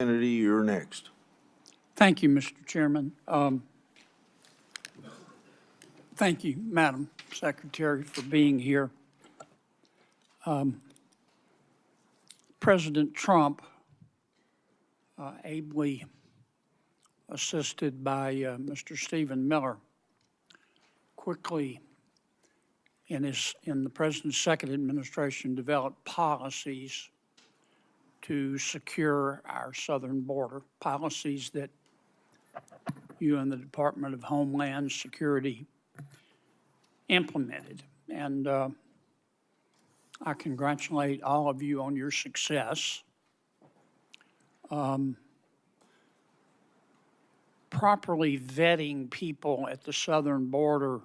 Kennedy, you're next. Thank you, Mr. Chairman. Thank you, Madam Secretary, for being here. President Trump, ably assisted by Mr. Stephen Miller, quickly in the President's second administration developed policies to secure our southern border, policies that you and the Department of Homeland Security implemented. And I congratulate all of you on your success. Properly vetting people at the southern border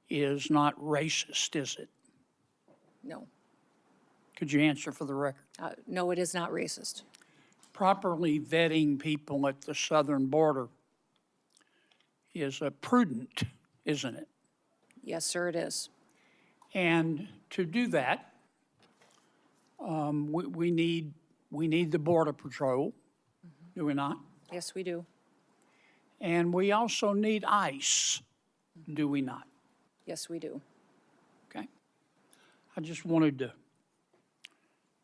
is not racist, is it? No. Could you answer for the record? No, it is not racist. Properly vetting people at the southern border is prudent, isn't it? Yes, sir, it is. And to do that, we need the Border Patrol, do we not? Yes, we do. And we also need ICE, do we not? Yes, we do. Okay. I just wanted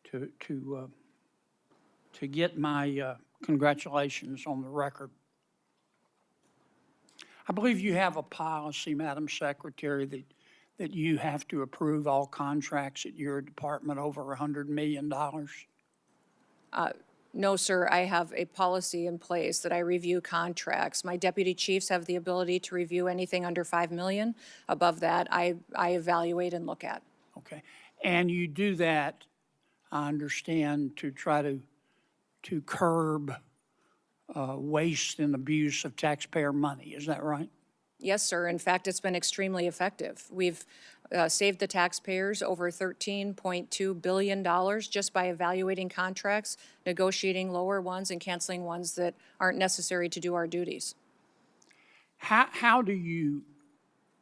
to get my congratulations on the record. I believe you have a policy, Madam Secretary, that you have to approve all contracts at your department over $100 million. No, sir, I have a policy in place that I review contracts. My deputy chiefs have the ability to review anything under 5 million. Above that, I evaluate and look at. Okay. And you do that, I understand, to try to curb waste and abuse of taxpayer money. Is that right? Yes, sir. In fact, it's been extremely effective. We've saved the taxpayers over $13.2 billion just by evaluating contracts, negotiating lower ones, and canceling ones that aren't necessary to do our duties. How do you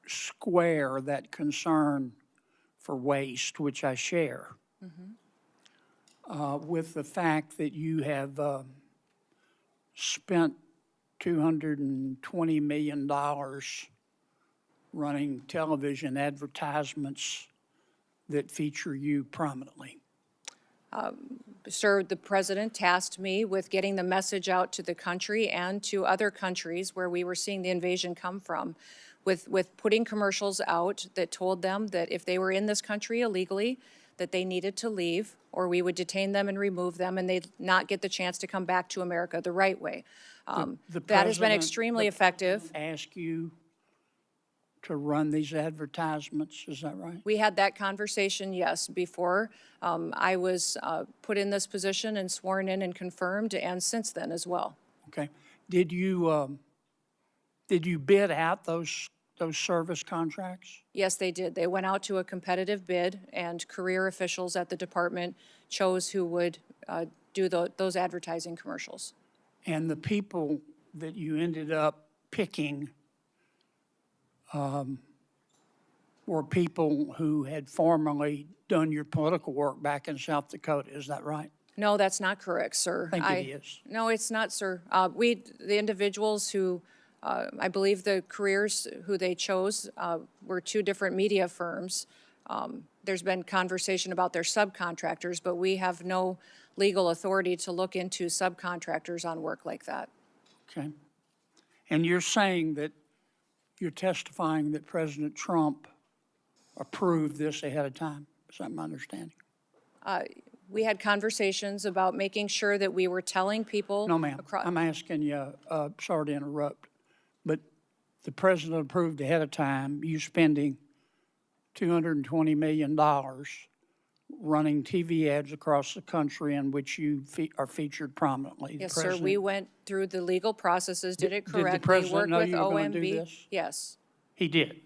square that concern for waste, which I share, with the fact that you have spent $220 million running television advertisements that feature you prominently? Sir, the president tasked me with getting the message out to the country and to other countries where we were seeing the invasion come from, with putting commercials out that told them that if they were in this country illegally, that they needed to leave, or we would detain them and remove them, and they'd not get the chance to come back to America the right way. That has been extremely effective. Ask you to run these advertisements, is that right? We had that conversation, yes, before I was put in this position and sworn in and confirmed, and since then as well. Okay. Did you bid out those service contracts? Yes, they did. They went out to a competitive bid, and career officials at the department chose who would do those advertising commercials. And the people that you ended up picking were people who had formerly done your political work back in South Dakota, is that right? No, that's not correct, sir. I think it is. No, it's not, sir. The individuals who, I believe the careers who they chose were two different media firms. There's been conversation about their subcontractors, but we have no legal authority to look into subcontractors on work like that. Okay. And you're saying that you're testifying that President Trump approved this ahead of time? Is that my understanding? We had conversations about making sure that we were telling people. No, ma'am. I'm asking you, sorry to interrupt, but the president approved ahead of time you spending $220 million running TV ads across the country in which you are featured prominently. Yes, sir. We went through the legal processes, did it correctly. Did the president know worked you with were going to do OMB. this? Yes. He did?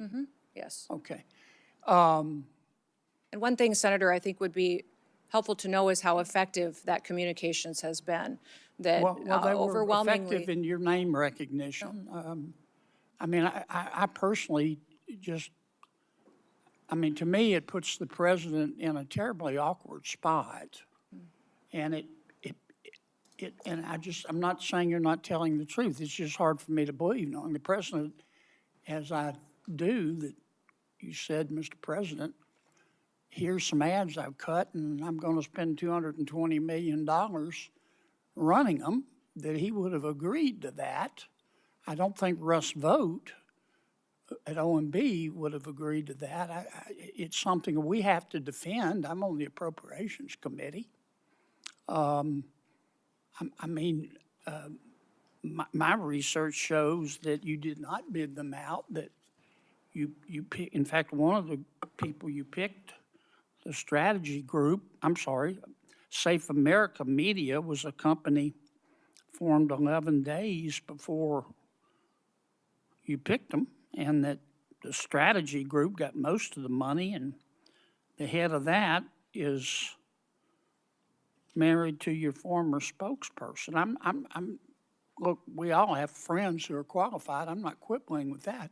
Yes. Okay. And one thing, Senator, I think would be helpful to know is how effective that communications has been. That Well, they were overwhelmingly. effective in your name recognition. I mean, I personally just, I mean, to me, it puts the president in a terribly awkward spot. And and I'm not saying you're not telling the truth. It's just hard for me to believe, knowing the president, as I do, that you said, Mr. President, here's some ads I've cut, and I'm going to spend $220 million running them, that he would have agreed to that. I don't think Russ Vogt at OMB would have agreed to that. It's something we have to defend. I'm on the Appropriations Committee. My research shows that you did not bid them out, that you pick, in fact, one of the people you picked, the strategy group, Safe America Media was a company formed 11 days before you picked them, and that the strategy group got most of the money, and the head of that is married to your former spokesperson. Look, we all have friends who are qualified. I'm not quibbling with that.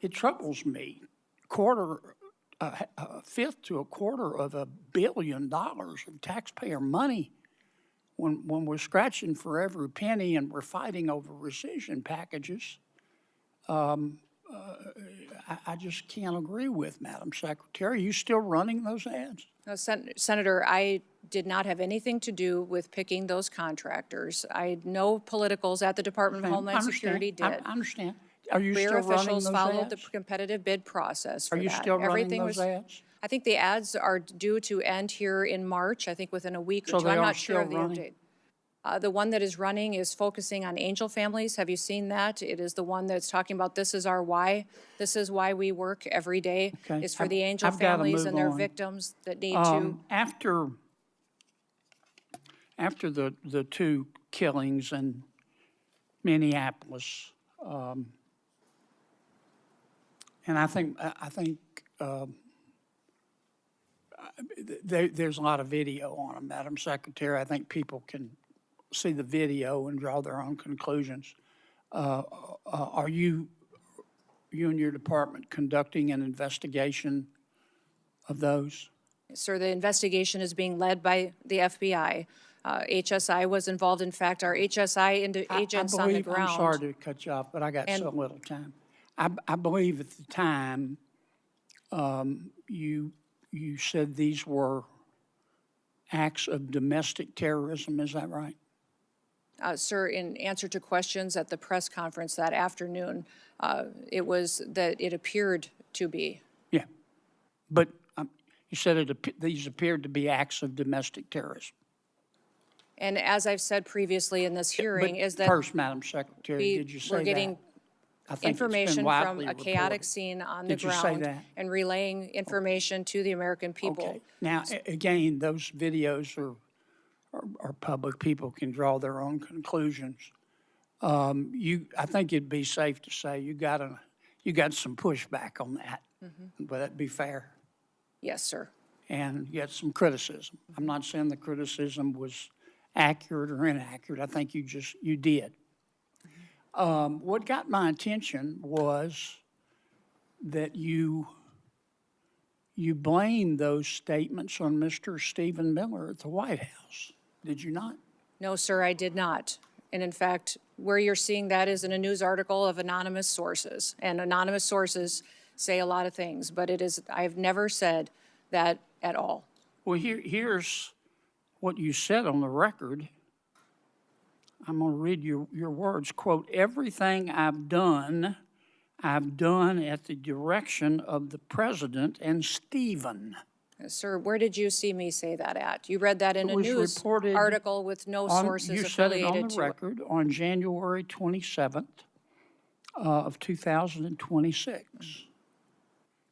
It troubles me. A fifth to a quarter of $1 billion of taxpayer money when we're scratching for every penny and we're fighting over rescission packages. I just can't agree with, Madam Secretary. Are you still running those ads? No, Senator, I did not have anything to do with picking those contractors. No politicals at the Department of Homeland Security did. I understand. Are you still Career running officials those followed the ads? competitive bid process for Are that. you still running those ads? I think the ads are due to end here in March, I think within a week or So two. they I'm are not sure of still the running? update. The one that is running is focusing on angel families. Have you seen that? It is the one that's talking about this is our why. This is why we work every day. Okay. Is for the angel I've gotta families move and their on. victims that need to. After the two killings in Minneapolis, and I think there's a lot of video on them, Madam Secretary. I think people can see the video and draw their own conclusions. Are you and your department conducting an investigation of those? Sir, the investigation is being led by the FBI. HSI was involved. In fact, our HSI agents on the ground. I'm sorry to cut you off, but I got so little time. I believe at the time you said these were acts of domestic terrorism. Is that right? Sir, in answer to questions at the press conference that afternoon, it was that it appeared to be. Yeah, but you said these appeared to be acts of domestic terrorism. And as I've said previously in this hearing, is that first, Madam Secretary, did you say we're getting that? information from a chaotic scene on the Did you say ground that? and relaying information to the American people. Okay. Now, again, those videos are public. People can draw their own conclusions. I think it'd be safe to say you got some pushback on that. Mm-hmm. Would that be fair? Yes, sir. And you got some criticism. I'm not saying the criticism was accurate or inaccurate. I think you did. What got my attention was that you blamed those statements on Mr. Stephen Miller at the White House. Did you not? No, sir, I did not. And in fact, where you're seeing that is in a news article of anonymous sources. And anonymous sources say a lot of things, but I've never said that at all. Well, here's what you said on the record. I'm going to read your words. Quote, everything I've done at the direction of the president and Stephen. Sir, where did you see me say that at? You read that in a news article with no sources affiliated to it. You said it on the record on January 27th of 2026.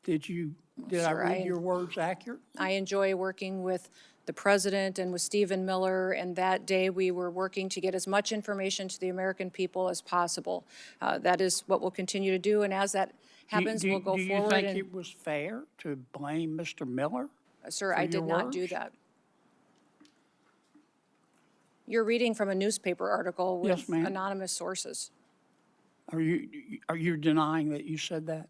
Did I read your words accurate? I enjoy working with the president and with Stephen Miller, and that day we were working to get as much information to the American people as possible. That is what we'll continue to do, and as that happens, we'll go forward. Do you think it was fair to blame Mr. Miller? Sir, I did not do that. You're reading from a newspaper article with anonymous sources. Are you denying that you said that?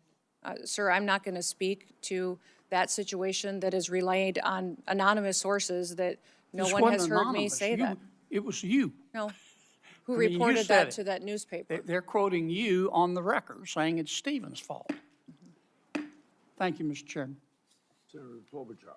Sir, I'm not going to speak to that situation that is relayed on anonymous sources that No This one wasn't has heard me anonymous. say that. It was you. No. Who I mean, you reported said that it. to that newspaper? They're quoting you on the record, saying it's Stephen's fault. Thank you, Mr. Chairman. Senator Klobuchar.